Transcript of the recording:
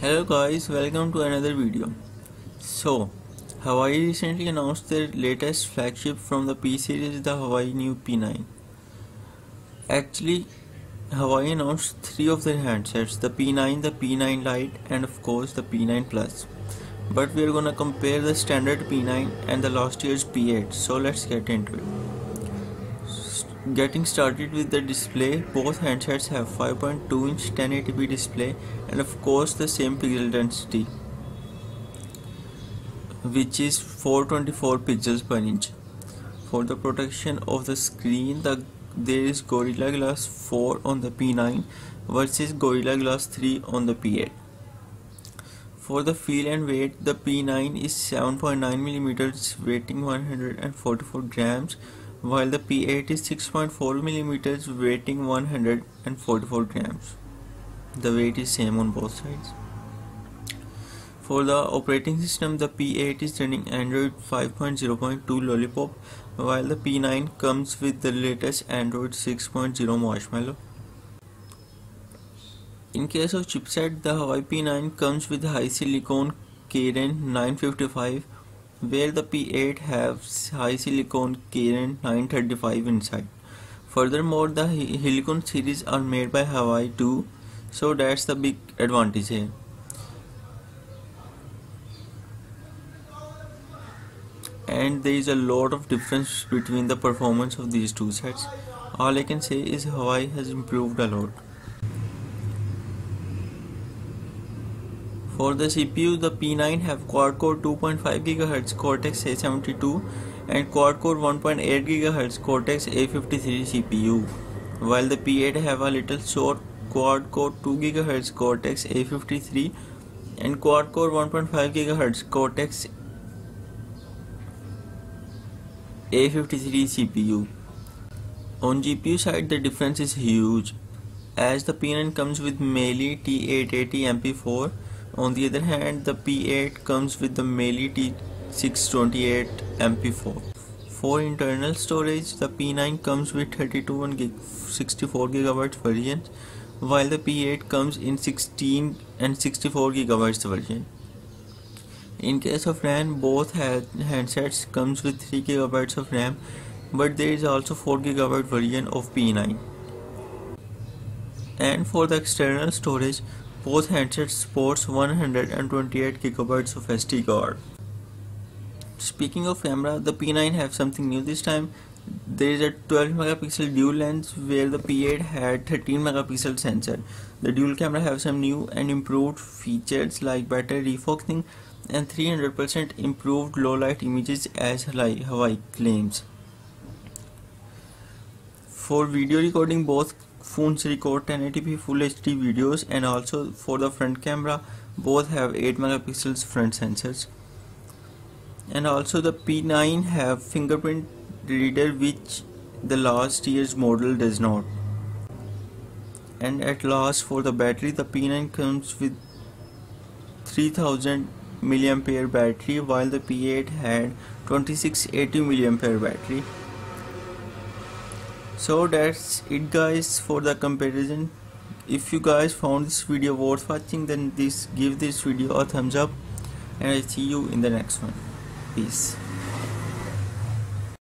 Hello guys, welcome to another video. So, Huawei recently announced their latest flagship from the P series, the Huawei new P9. Actually, Huawei announced three of their handsets, the P9, the P9 Lite and of course the P9 Plus. But we are gonna compare the standard P9 and the last year's P8, so let's get into it. Getting started with the display, both handsets have 5.2-inch 1080p display and of course the same pixel density, which is 424 pixels per inch. For the protection of the screen, there is Gorilla Glass 4 on the P9 versus Gorilla Glass 3 on the P8. For the feel and weight, the P9 is 7.9mm, weighing 144 grams, while the P8 is 6.4mm, weighing 144 grams. The weight is same on both sides. For the operating system, the P8 is running Android 5.0.2 Lollipop, while the P9 comes with the latest Android 6.0 Marshmallow. In case of chipset, the Huawei P9 comes with HiSilicon Kirin 955, where the P8 has HiSilicon Kirin 935 inside. Furthermore, the Helicon series are made by Huawei too, so that's the big advantage here. And there is a lot of difference between the performance of these two sets. All I can say is Huawei has improved a lot. For the CPU, the P9 have quad-core 2.5 GHz Cortex A72 and quad-core 1.8 GHz Cortex A53 CPU, while the P8 have a little short quad-core 2 GHz Cortex A53 and quad-core 1.5 GHz Cortex A53 CPU. On GPU side, the difference is huge, as the P9 comes with Mali T880 MP4. On the other hand, the P8 comes with the Mali T628 MP4. For internal storage, the P9 comes with 32 and 64GB versions, while the P8 comes in 16 and 64GB version. In case of RAM, both handsets comes with 3GB of RAM, but there is also 4GB version of P9. And for the external storage, both handsets supports 128GB of SD card. Speaking of camera, the P9 have something new this time. There is a 12MP dual lens where the P8 had 13MP sensor. The dual camera have some new and improved features like better refocusing and 300% improved low light images as Huawei claims. For video recording, both phones record 1080p Full HD videos, and also for the front camera, both have 8MP front sensors. And also the P9 have fingerprint reader, which the last year's model does not. And at last, for the battery, the P9 comes with 3000 mAh battery, while the P8 had 2680 mAh battery. So that's it guys for the comparison. If you guys found this video worth watching, then give this video a thumbs up, and I see you in the next one. Peace.